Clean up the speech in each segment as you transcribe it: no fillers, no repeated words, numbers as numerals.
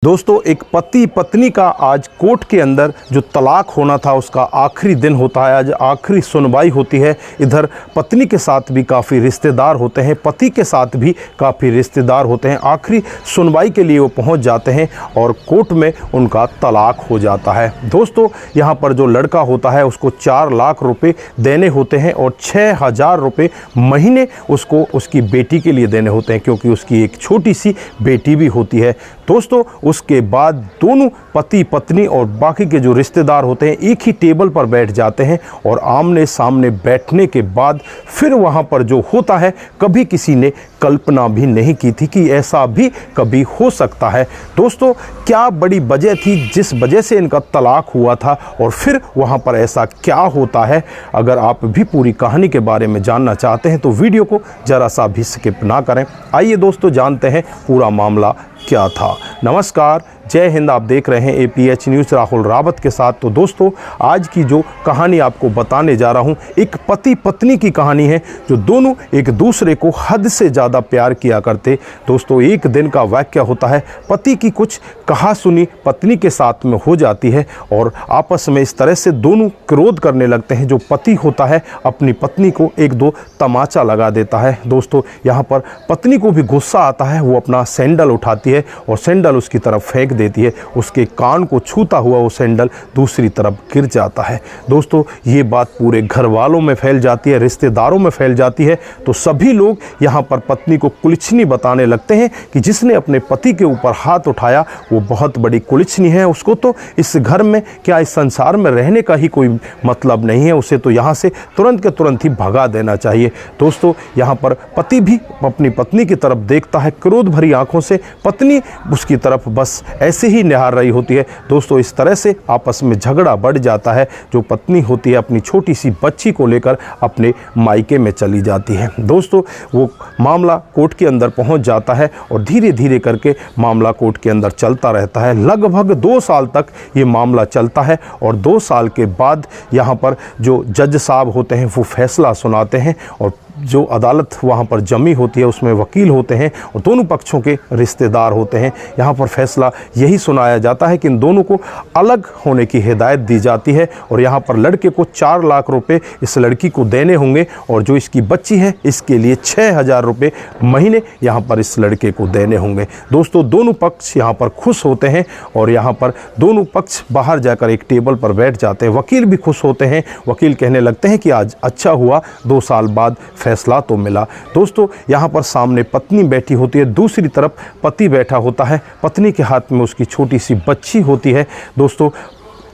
दोस्तों, एक पति पत्नी का आज कोर्ट के अंदर जो तलाक होना था उसका आखिरी दिन होता है। आज आखिरी सुनवाई होती है। इधर पत्नी के साथ भी काफ़ी रिश्तेदार होते हैं, पति के साथ भी काफ़ी रिश्तेदार होते हैं। आखिरी सुनवाई के लिए वो पहुंच जाते हैं और कोर्ट में उनका तलाक हो जाता है। दोस्तों, यहाँ पर जो लड़का होता है उसको 4 लाख रुपए देने होते हैं और 6,000 रुपये महीने उसको उसकी बेटी के लिए देने होते हैं, क्योंकि उसकी एक छोटी सी बेटी भी होती है। दोस्तों, उसके बाद दोनों पति पत्नी और बाकी के जो रिश्तेदार होते हैं एक ही टेबल पर बैठ जाते हैं और आमने सामने बैठने के बाद फिर वहाँ पर जो होता है, कभी किसी ने कल्पना भी नहीं की थी कि ऐसा भी कभी हो सकता है। दोस्तों, क्या बड़ी वजह थी जिस वजह से इनका तलाक हुआ था और फिर वहाँ पर ऐसा क्या होता है? अगर आप भी पूरी कहानी के बारे में जानना चाहते हैं तो वीडियो को ज़रा सा भी स्किप ना करें। आइए दोस्तों, जानते हैं पूरा मामला क्या था। नमस्कार, जय हिंद। आप देख रहे हैं APH न्यूज़ राहुल रावत के साथ। तो दोस्तों, आज की जो कहानी आपको बताने जा रहा हूं, एक पति पत्नी की कहानी है जो दोनों एक दूसरे को हद से ज़्यादा प्यार किया करते। दोस्तों, एक दिन का वाक़या होता है। पति की कुछ कहा सुनी पत्नी के साथ में हो जाती है और आपस में इस तरह से दोनों क्रोध करने लगते हैं। जो पति होता है अपनी पत्नी को 1-2 तमाचा लगा देता है। दोस्तों, यहाँ पर पत्नी को भी गुस्सा आता है। वो अपना सैंडल उठाती है और सैंडल उसकी तरफ फेंक देती है। उसके कान को छूता हुआ वो सैंडल दूसरी तरफ गिर जाता है। दोस्तों, ये बात पूरे घर वालों में फैल जाती है, रिश्तेदारों में फैल जाती है। तो सभी लोग यहाँ पर पत्नी को कुलच्छनी बताने लगते हैं कि जिसने अपने पति के ऊपर हाथ उठाया वो बहुत बड़ी कुलच्छनी है। उसको तो इस घर में, क्या इस संसार में रहने का ही कोई मतलब नहीं है। उसे तो यहाँ से तुरंत के तुरंत ही भगा देना चाहिए। दोस्तों, यहाँ पर पति भी अपनी पत्नी की तरफ देखता है क्रोध भरी आंखों से। पत्नी उसकी तरफ बस ऐसे ही निहार रही होती है। दोस्तों, इस तरह से आपस में झगड़ा बढ़ जाता है। जो पत्नी होती है अपनी छोटी सी बच्ची को लेकर अपने मायके में चली जाती है। दोस्तों, वो मामला कोर्ट के अंदर पहुंच जाता है और धीरे धीरे करके मामला कोर्ट के अंदर चलता रहता है। लगभग 2 साल तक ये मामला चलता है और 2 साल के बाद यहाँ पर जो जज साहब होते हैं वो फैसला सुनाते हैं और जो अदालत वहाँ पर जमी होती है उसमें वकील होते हैं और दोनों पक्षों के रिश्तेदार होते हैं। यहाँ पर फैसला यही सुनाया जाता है कि इन दोनों को अलग होने की हिदायत दी जाती है और यहाँ पर लड़के को 4 लाख रुपए इस लड़की को देने होंगे और जो इसकी बच्ची है इसके लिए 6,000 रुपये महीने यहाँ पर इस लड़के को देने होंगे। दोस्तों, दोनों पक्ष यहाँ पर खुश होते हैं और यहाँ पर दोनों पक्ष बाहर जाकर एक टेबल पर बैठ जाते हैं। वकील भी खुश होते हैं। वकील कहने लगते हैं कि आज अच्छा हुआ, 2 साल बाद फैसला तो मिला। दोस्तों, यहाँ पर सामने पत्नी बैठी होती है, दूसरी तरफ पति बैठा होता है। पत्नी के हाथ में उसकी छोटी सी बच्ची होती है। दोस्तों,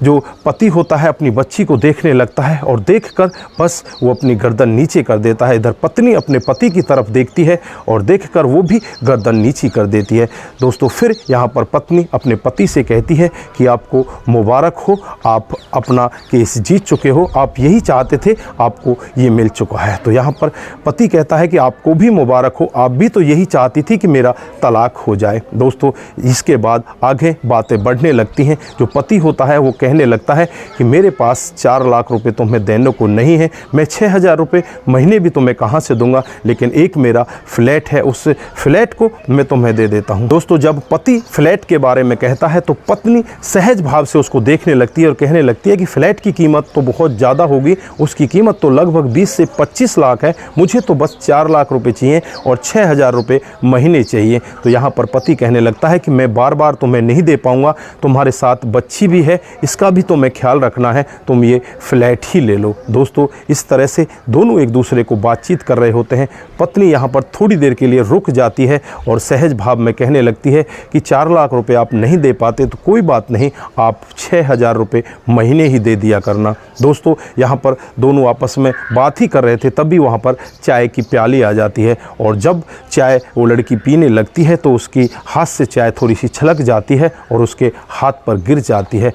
जो पति होता है अपनी बच्ची को देखने लगता है और देखकर बस वो अपनी गर्दन नीचे कर देता है। इधर पत्नी अपने पति की तरफ देखती है और देखकर वो भी गर्दन नीची कर देती है। दोस्तों, फिर यहाँ पर पत्नी अपने पति से कहती है कि आपको मुबारक हो, आप अपना केस जीत चुके हो, आप यही चाहते थे, आपको ये मिल चुका है। तो यहाँ पर पति कहता है कि आपको भी मुबारक हो, आप भी तो यही चाहती थी कि मेरा तलाक हो जाए। दोस्तों, इसके बाद आगे बातें बढ़ने लगती हैं। जो पति होता है वो कहने लगता है कि मेरे पास 4 लाख रुपए तुम्हें देने को नहीं है, मैं 6,000 रुपये महीने भी तुम्हें कहाँ से दूंगा, लेकिन एक मेरा फ्लैट है, उस फ्लैट को मैं तुम्हें दे देता हूँ। दोस्तों, जब पति फ्लैट के बारे में कहता है तो पत्नी सहज भाव से उसको देखने लगती है और कहने लगती है कि फ्लैट की कीमत तो बहुत ज़्यादा होगी, उसकी कीमत तो लगभग 20 से 25 लाख है, मुझे तो बस 4 लाख रुपये चाहिए और 6,000 रुपये महीने चाहिए। तो यहाँ पर पति कहने लगता है कि मैं बार बार तुम्हें नहीं दे पाऊँगा, तुम्हारे साथ बच्ची भी है, इसका भी तुम्हें ख्याल रखना है, तुम ये फ्लैट ही ले लो। दोस्तों, इस तरह से दोनों एक दूसरे को बातचीत कर रहे होते हैं। पत्नी यहाँ पर थोड़ी देर के लिए रुक जाती है और सहज भाव में कहने लगती है कि 4 लाख रुपए आप नहीं दे पाते तो कोई बात नहीं, आप 6,000 रुपये महीने ही दे दिया करना। दोस्तों, यहाँ पर दोनों आपस में बात ही कर रहे थे, तभी वहाँ पर चाय की प्याली आ जाती है और जब चाय वो लड़की पीने लगती है तो उसकी हाथ से चाय थोड़ी सी छलक जाती है और उसके हाथ पर गिर जाती है।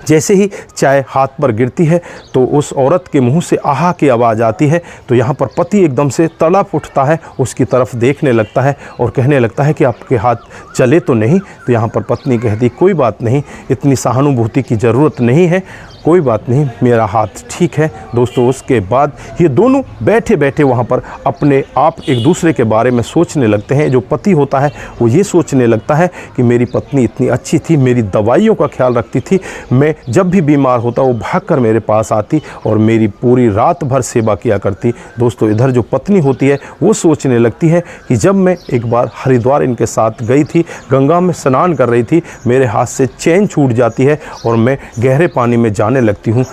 जैसे ही चाय हाथ पर गिरती है तो उस औरत के मुंह से आहा की आवाज़ आती है। तो यहाँ पर पति एकदम से तड़प उठता है, उसकी तरफ देखने लगता है और कहने लगता है कि आपके हाथ चले तो नहीं। तो यहाँ पर पत्नी कहती कोई बात नहीं, इतनी सहानुभूति की ज़रूरत नहीं है, कोई बात नहीं, मेरा हाथ ठीक है। दोस्तों उसके बाद ये दोनों बैठे बैठे वहाँ पर अपने आप एक दूसरे के बारे में सोचने लगते हैं। जो पति होता है वो ये सोचने लगता है कि मेरी पत्नी इतनी अच्छी थी, मेरी दवाइयों का ख्याल रखती थी, मैं जब भी बीमार होता वो भागकर मेरे पास आती और मेरी पूरी रात भर सेवा किया करती। दोस्तों इधर जो पत्नी होती है वो सोचने लगती है कि जब मैं एक बार हरिद्वार इनके साथ गई थी, गंगा में स्नान कर रही थी, मेरे हाथ से चैन छूट जाती है और मैं गहरे पानी में जाने लगती हूँ।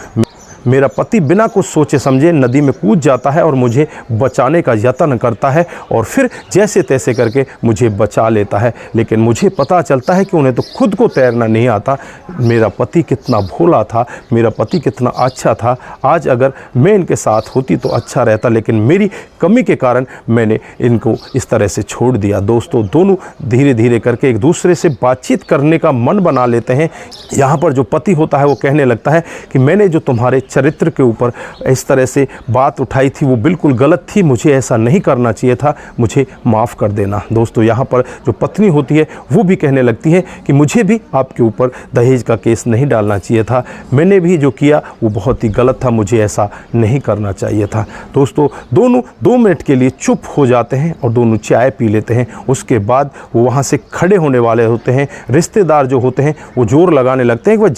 मेरा पति बिना कुछ सोचे समझे नदी में कूद जाता है और मुझे बचाने का यत्न करता है और फिर जैसे तैसे करके मुझे बचा लेता है। लेकिन मुझे पता चलता है कि उन्हें तो खुद को तैरना नहीं आता। मेरा पति कितना भोला था, मेरा पति कितना अच्छा था। आज अगर मैं इनके साथ होती तो अच्छा रहता, लेकिन मेरी कमी के कारण मैंने इनको इस तरह से छोड़ दिया। दोस्तों दोनों धीरे धीरे करके एक दूसरे से बातचीत करने का मन बना लेते हैं। यहाँ पर जो पति होता है वो कहने लगता है कि मैंने जो तुम्हारे चरित्र के ऊपर इस तरह से बात उठाई थी वो बिल्कुल गलत थी, मुझे ऐसा नहीं करना चाहिए था, मुझे माफ़ कर देना। दोस्तों यहाँ पर जो पत्नी होती है वो भी कहने लगती है कि मुझे भी आपके ऊपर दहेज का केस नहीं डालना चाहिए था, मैंने भी जो किया वो बहुत ही गलत था, मुझे ऐसा नहीं करना चाहिए था। दोस्तों दोनों 2 मिनट के लिए चुप हो जाते हैं और दोनों चाय पी लेते हैं। उसके बाद वो वहाँ से खड़े होने वाले होते हैं। रिश्तेदार जो होते हैं वो जोर लगाने लगते हैं कि वह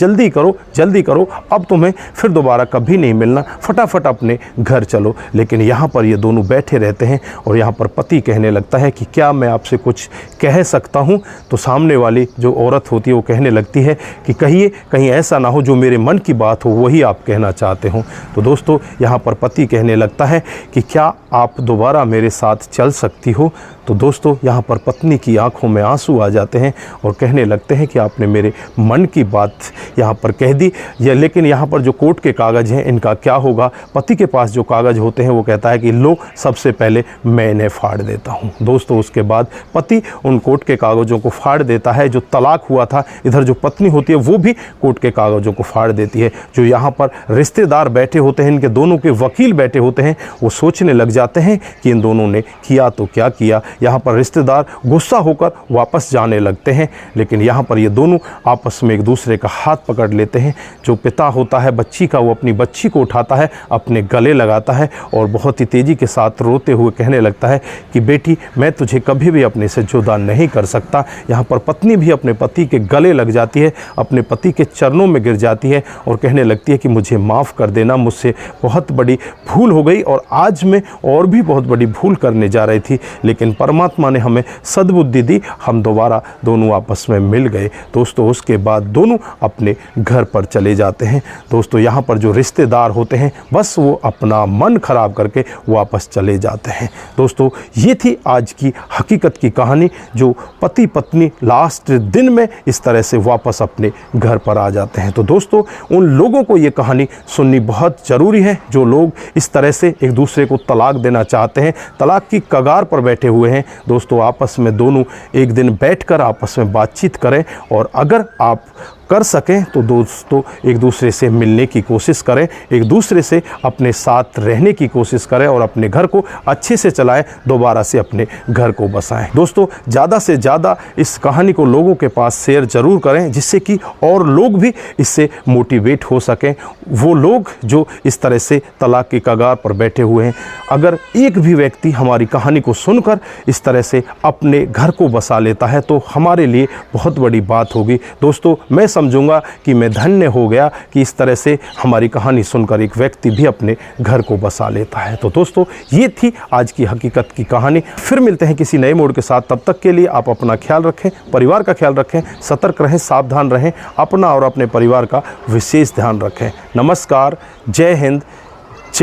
जल्दी करो, अब तुम्हें फिर दोबारा कभी नहीं मिलना, फटाफट अपने घर चलो। लेकिन यहाँ पर ये दोनों बैठे रहते हैं और यहाँ पर पति कहने लगता है कि क्या मैं आपसे कुछ कह सकता हूँ? तो सामने वाली जो औरत होती है वो कहने लगती है कि कहिए, कहीं ऐसा ना हो जो मेरे मन की बात हो वही आप कहना चाहते हो। तो दोस्तों यहाँ पर पति कहने लगता है कि क्या आप दोबारा मेरे साथ चल सकती हो? तो दोस्तों यहाँ पर पत्नी की आंखों में आंसू आ जाते हैं और कहने लगते हैं कि आपने मेरे मन की बात यहाँ पर कह दी। लेकिन यहाँ पर जो कोर्ट के कागज़ हैं इनका क्या होगा? पति के पास जो कागज़ होते हैं वो कहता है कि लो, सबसे पहले मैं इन्हें फाड़ देता हूँ। दोस्तों उसके बाद पति उन कोर्ट के कागज़ों को फाड़ देता है। जो तलाक हुआ था, इधर जो पत्नी होती है वो भी कोर्ट के कागज़ों को फाड़ देती है। जो यहाँ पर रिश्तेदार बैठे होते हैं, इनके दोनों के वकील बैठे होते हैं, वो सोचने लग जाते हैं कि इन दोनों ने किया तो क्या किया। यहाँ पर रिश्तेदार गुस्सा होकर वापस जाने लगते हैं। लेकिन यहाँ पर ये दोनों आपस में एक दूसरे का हाथ पकड़ लेते हैं। जो पिता होता है बच्ची का, वो अपनी बच्ची को उठाता है, अपने गले लगाता है और बहुत ही तेज़ी के साथ रोते हुए कहने लगता है कि बेटी, मैं तुझे कभी भी अपने से जुदा नहीं कर सकता। यहाँ पर पत्नी भी अपने पति के गले लग जाती है, अपने पति के चरणों में गिर जाती है और कहने लगती है कि मुझे माफ़ कर देना, मुझसे बहुत बड़ी भूल हो गई और आज मैं और भी बहुत बड़ी भूल करने जा रही थी, लेकिन परमात्मा ने हमें सद्बुद्धि दी, हम दोबारा दोनों आपस में मिल गए। दोस्तों उसके बाद दोनों अपने घर पर चले जाते हैं। दोस्तों यहाँ पर जो रिश्तेदार होते हैं बस वो अपना मन खराब करके वापस चले जाते हैं। दोस्तों ये थी आज की हकीकत की कहानी, जो पति पत्नी लास्ट दिन में इस तरह से वापस अपने घर पर आ जाते हैं। तो दोस्तों उन लोगों को ये कहानी सुननी बहुत ज़रूरी है जो लोग इस तरह से एक दूसरे को तलाक देना चाहते हैं, तलाक की कगार पर बैठे हुए हैं। दोस्तों आपस में दोनों एक दिन बैठकर आपस में बातचीत करें और अगर आप कर सकें तो दोस्तों एक दूसरे से मिलने की कोशिश करें, एक दूसरे से अपने साथ रहने की कोशिश करें और अपने घर को अच्छे से चलाएं, दोबारा से अपने घर को बसाएं। दोस्तों ज़्यादा से ज़्यादा इस कहानी को लोगों के पास शेयर ज़रूर करें, जिससे कि और लोग भी इससे मोटिवेट हो सकें। वो लोग जो इस तरह से तलाक की कगार पर बैठे हुए हैं, अगर एक भी व्यक्ति हमारी कहानी को सुनकर इस तरह से अपने घर को बसा लेता है तो हमारे लिए बहुत बड़ी बात होगी। दोस्तों मैं समझूंगा कि मैं धन्य हो गया कि इस तरह से हमारी कहानी सुनकर एक व्यक्ति भी अपने घर को बसा लेता है। तो दोस्तों ये थी आज की हकीकत की कहानी। फिर मिलते हैं किसी नए मोड़ के साथ। तब तक के लिए आप अपना ख्याल रखें, परिवार का ख्याल रखें, सतर्क रहें, सावधान रहें, अपना और अपने परिवार का विशेष ध्यान रखें। नमस्कार, जय हिंद,